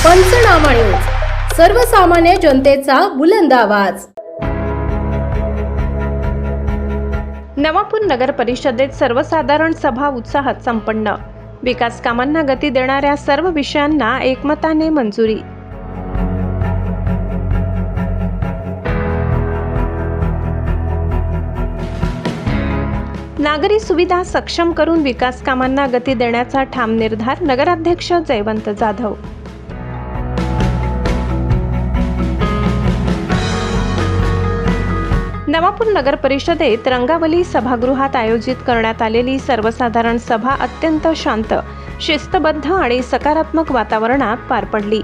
पंचनामा न्यूज, सर्वसामान्य जनतेचा बुलंद आवाज। नवापूर नगर परिषदेत सर्वसाधारण सभा उत्साहात संपन्न। विकास कामांना गती देणाऱ्या सर्व विषयांना एकमताने मंजुरी। नागरी सुविधा सक्षम करून विकास कामांना गती देण्याचा ठाम निर्धार नगराध्यक्ष जयवंत जाधव। नवापूर नगर परिषदेत रंगावली सभागृहात आयोजित करण्यात आलेली सर्वसाधारण सभा अत्यंत शांत, शिस्तबद्ध आणि सकारात्मक वातावरणात पार पडली।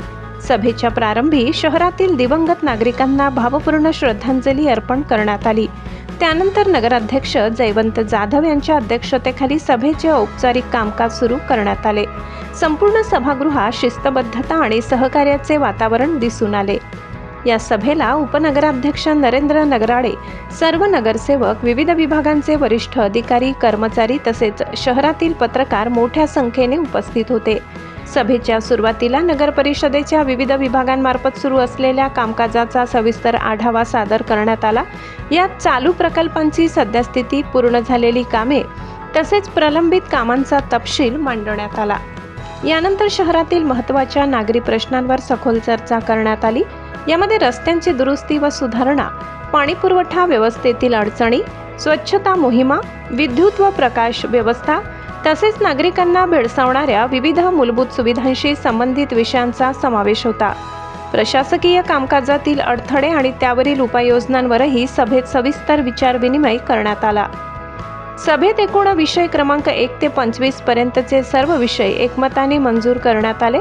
सभेच्या प्रारंभी शहरातील दिवंगत नागरिकांना भावपूर्ण श्रद्धांजली अर्पण करण्यात आली। त्यानंतर नगराध्यक्ष जयवंत जाधव यांच्या अध्यक्षतेखाली सभेचे औपचारिक कामकाज सुरू करण्यात आले। संपूर्ण सभागृहात शिस्तबद्धता आणि सहकार्याचे वातावरण दिसून आले। या सभेला उपनगराध्यक्ष नरेंद्र नगराळे, सर्व नगरसेवक, विविध विभागांचे वरिष्ठ अधिकारी, कर्मचारी तसेच शहरातील पत्रकार मोठ्या संख्येने उपस्थित होते। सभेच्या सुरुवातीला नगर परिषदेच्या विविध विभागांमार्फत सुरू असलेल्या कामकाजाचा सविस्तर आढावा सादर करण्यात आला। यात चालू प्रकल्पांची सद्यस्थिती, पूर्ण झालेली कामे तसेच प्रलंबित कामांचा तपशील मांडण्यात आला। यानंतर शहरातील महत्त्वाच्या नागरी प्रश्नांवर सखोल चर्चा करण्यात आली। यामध्ये रस्त्यांची दुरुस्ती व सुधारणा, पाणीपुरवठा व्यवस्थेतील अडचणी, स्वच्छता मोहिमा, विद्युत व प्रकाश व्यवस्था तसेच नागरिकांना भेडसावणाऱ्या विविध मूलभूत सुविधांशी संबंधित विषयांचा समावेश होता। प्रशासकीय कामकाजातील अडथळे आणि त्यावरील उपाययोजनांवरही सभेत सविस्तर विचारविनिमय करण्यात आला। सभेत एकूण विषय क्रमांक 1 ते 25 पर्यंतचे सर्व विषय एकमताने मंजूर करण्यात आले।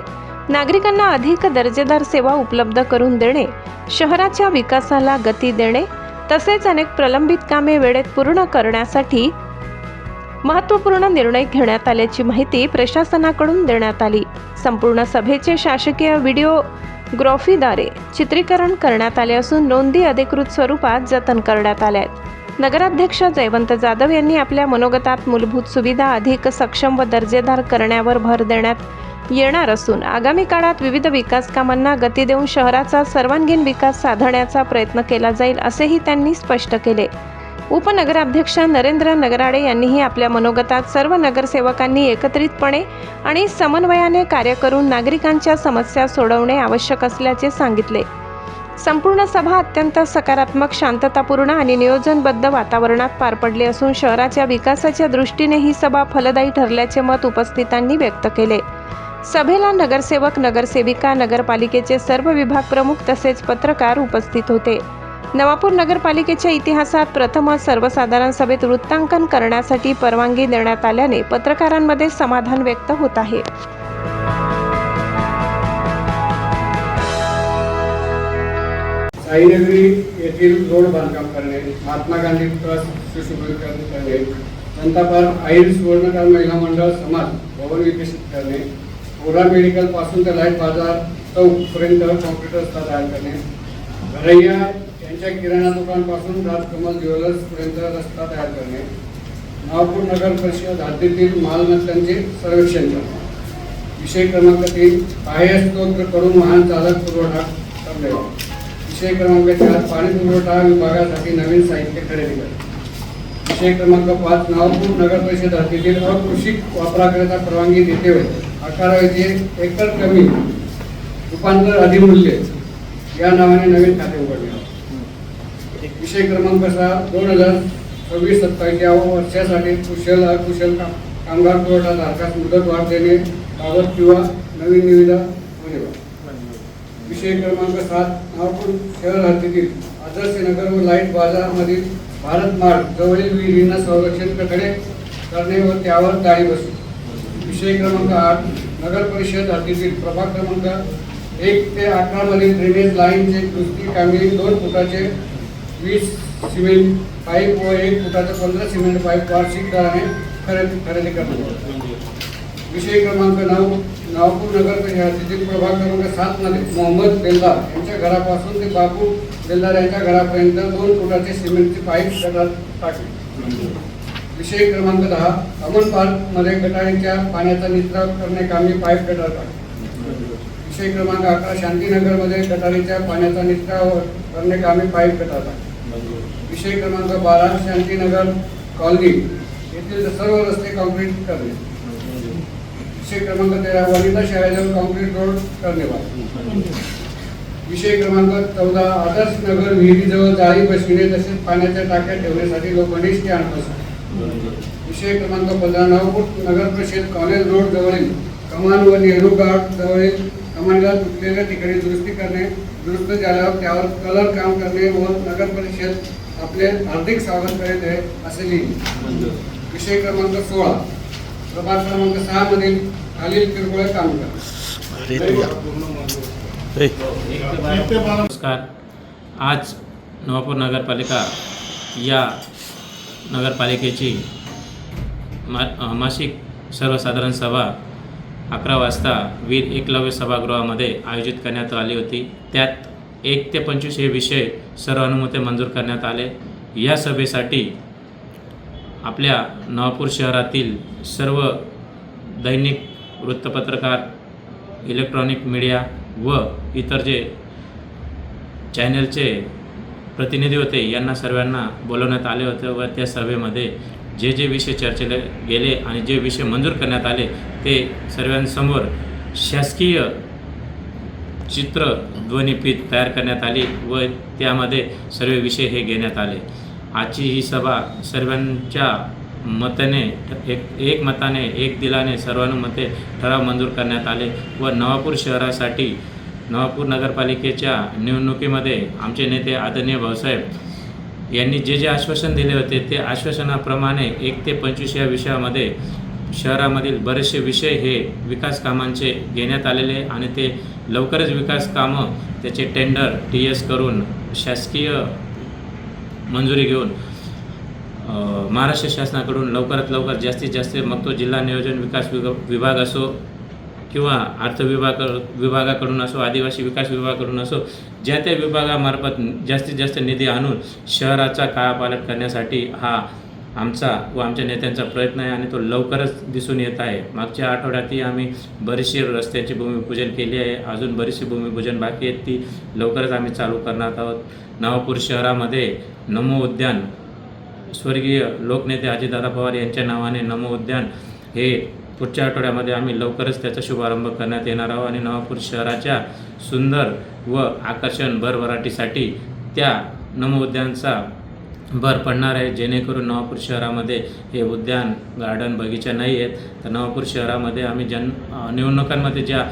नागरिकांना अधिक दर्जेदार सेवा उपलब्ध करून देणे, शहराच्या विकासाला गती देणे तसेच अनेक प्रलंबित कामे वेळेत पूर्ण करण्यासाठी महत्त्वपूर्ण निर्णय घेण्यात आल्याची माहिती प्रशासनाकडून देण्यात आली। संपूर्ण सभेचे शासकीय व्हिडिओग्राफीद्वारे चित्रीकरण करण्यात आले असून नोंदी अधिकृत स्वरूपात जतन करण्यात आल्या आहेत। नगराध्यक्ष जयवंत जाधव यांनी आपल्या मनोगतात मूलभूत सुविधा अधिक सक्षम व दर्जेदार करण्यावर भर देण्यात येणार असून आगामी काळात विविध विकास कामांना गती देऊन शहराचा सर्वांगीण विकास साधण्याचा प्रयत्न केला जाईल असेही त्यांनी स्पष्ट केले। उपनगराध्यक्ष नरेंद्र नगराळे यांनीही आपल्या मनोगतात सर्व नगरसेवकांनी एकत्रितपणे आणि समन्वयाने कार्य करून नागरिकांच्या समस्या सोडवणे आवश्यक असल्याचे सांगितले। संपूर्ण सभा अत्यंत सकारात्मक, शांततापूर्ण आणि नियोजनबद्ध वातावरणात पार पडली असून शहराच्या विकासाच्या दृष्टीने ही सभा फलदायी ठरल्याचे मत उपस्थितांनी व्यक्त केले। सभेला नगरसेवक, नगरसेविका, नगरपालिकेचे सर्व विभाग प्रमुख तसेच पत्रकार उपस्थित होते। नवापूर नगरपालिकेच्या इतिहासात प्रथमच सर्वसाधारण सभेत वृत्तांकन करण्यासाठी परवानगी देण्यात आल्याने पत्रकारांमध्ये समाधान व्यक्त होत आहे। साईनगरी येथील रोड बांधकाम करणे, महात्मा गांधी सुशोभित करणे, जनता पार्क आईर सुवर्णकाल महिला मंडळ समाज भवन विकसित करणे, ओरा मेडिकल पासून ते लाईट बाजार चौक पर्यंत कॉम्प्युटर रस्ता तयार करणे, घरैया यांच्या किराणा दुकान पासून राजकमल ज्वेलर्स पर्यंत रस्ता तयार करणे, नवापूर नगर परिषद हद्दीतील मालमत्तांचे सर्वेक्षण करणे। विषय क्रमांक 3 बाह्य स्त्रोत कडून वाहन चालक पुरवठा करणे। विषय क्रमांक 4 पाणी पुरवठा विभागासाठी नवीन साहित्य खरेदी करणे। विषय क्रमांक 5 नवापूर नगर परिषद हद्दीतील अकृषी वापराकरिता परवानगी देते वेळी 11 येथे एकर कमी रूपांतर अधिमूल्य या नावाने नवीन खाते उघडणे। विषय क्रमांक 6 2026-27 या वर्षासाठी कुशल अकुशल कामगार पुरवठा धारकास मुदत वाढ देणे बाबत किंवा नवीन निविदा मिळवा। विषय क्रमांक 7 नवापूर शहर हद्दीतील आदर्श नगर व लाईट बाजारमधील भारत मार्ग जवळील विहिरींना संरक्षण कठडे करणे व त्यावर जाळी बसवणे। विषय क्रमांक 8 नगर परिषद हद्दीतील प्रभाग क्रमांक 1 ते 11 मधील ड्रेनेज लाईनचे दुरुस्ती कामे 2 फुटाचे 20 सिमेंट पाईप व 1 फुटाचे 15 सिमेंट पाईप वार्षिक दराने खरेदी करणे। विषय क्रमांक 9 नवापूर नगर परिषद हद्दीतील प्रभाग क्रमांक 7 मध्ये मोहम्मद बेल्दार यांच्या घरापासून ते बापू बेल्दार यांच्या घरापर्यंत 2 फुटाचे सिमेंटचे पाईप टाकले। विषय क्रमांक 10 अमन पार्क मध्ये गटारीच्या पाण्याचा निचरा करणे कामी पाईप गटार टाकणे। विषय क्रमांक 11 शांतीनगरमध्ये गटारीच्या पाण्याचा निचरा करणे कामे पाईप गटार. विषय क्रमांक 12 शांतीनगर कॉलनी येथील सर्व रस्ते कॉन्क्रीट करणे. विषय क्रमांक 13 वनिता शाळेजवळ कॉन्क्रीट रोड करणे. विषय क्रमांक 14 आदर्श नगर विहिरीजवळ जाळी बसविणे तसेच पाण्याच्या टाक्या ठेवण्यासाठी लोखंडी स्टँड बसवणे. विषय क्रमांक 15 नवपूर नगर परिषद कॉलेज रोड जवळील कमान व नेहरू घाट जवळील कमानीला तुटलेल्या ठिकाणी दुरुस्ती करणे. दुरुस्त झाल्यावर त्यावर कलर काम करणे व नगर परिषद आपले हार्दिक स्वागत करीत आहे असे लिहिले. विषय क्रमांक 16 प्रभाग क्रमांक 6 मधील खालील किरकोळ काम नमस्कार. आज नवापूर नगरपालिका या नगरपालिकेची मासिक सर्वसाधारण सभा 11 वाजता वीर एकलव्य सभागृहामध्ये आयोजित करण्यात आली होती. त्यात 1 ते 25 हे विषय सर्वानुमते मंजूर करण्यात आले. या सभेसाठी आपल्या नवापूर शहरातील सर्व दैनिक वृत्तपत्रकार, इलेक्ट्रॉनिक मीडिया व इतर जे चॅनलचे प्रतिनिधी होते यांना सर्वांना बोलवण्यात आले होते व त्या सभेमध्ये जे जे विषय चर्चेले गेले आणि जे विषय मंजूर करण्यात आले ते सर्वांसमोर शासकीय चित्र ध्वनिफीत तयार करण्यात आली व त्यामध्ये सर्व विषय हे घेण्यात आले. आजची ही सभा सर्वांच्या मताने एक मताने एक दिलाने सर्वानुमते ठराव मंजूर करण्यात आले व नवापूर शहरासाठी नवापूर नगरपालिकेच्या निवडणुकीमध्ये आमचे नेते आदरणीय भाऊसाहेब यांनी जे जे आश्वासन दिले होते ते आश्वासनाप्रमाणे 1 ते 25 या विषयामध्ये शहरामधील बरेचसे विषय हे विकास कामांचे घेण्यात आलेले आणि ते लवकरच विकास कामं त्याचे टेंडर TS करून शासकीय मंजुरी घेऊन महाराष्ट्र शासनाकडून लवकरात लवकर जास्तीत जास्त मग तो जिल्हा नियोजन विकास विभाग असो किंवा अर्थ विभागाकडून असो, आदिवासी विकास विभागाकडून असो, ज्या त्या विभागामार्फत जास्तीत जास्त निधी आणून शहराचा कायापालट करण्यासाठी हा आमचा व आमच्या नेत्यांचा प्रयत्न आहे आणि तो लवकरच दिसून येत आहे. मागच्या आठवड्यातही आम्ही बरीचशी रस्त्याची भूमिपूजन केली आहे. अजून बरीचशी भूमिपूजन बाकी आहेत, ती लवकरच आम्ही चालू करणार आहोत. नवापूर शहरामध्ये नमो उद्यान, स्वर्गीय लोकनेते अजितदादा पवार यांच्या नावाने नमो उद्यान हे पुढच्या आठवड्यामध्ये आम्ही लवकरच त्याचा शुभारंभ करण्यात येणार आहोत आणि नवापूर शहराच्या सुंदर व आकर्षण भरभराटीसाठी त्या नमो उद्यानचा भर पडणार आहे, जेणेकरून नवापूर शहरामध्ये हे उद्यान, गार्डन, बगीचा नाही आहेत. तर नवापूर शहरामध्ये आम्ही निवडणुकांमध्ये ज्या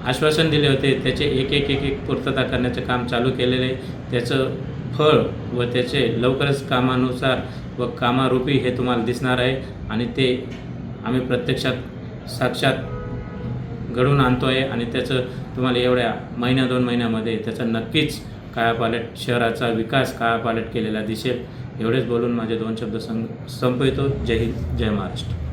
आश्वासन दिले होते त्याचे एक पूर्तता करण्याचं काम चालू केलेले आहे. त्याचं फळ व त्याचे लवकरच कामानुसार व कामारूपी हे तुम्हाला दिसणार आहे आणि ते आम्ही प्रत्यक्षात साक्षात घडवून आणतो आहे आणि त्याचं तुम्हाला एवढ्या 1-2 महिन्यामध्ये त्याचा नक्कीच कायापालट, शहराचा विकास कायापालट केलेला दिसेल. एवढेच बोलून माझे 2 शब्द संपवितो. जय हिंद, जय महाराष्ट्र.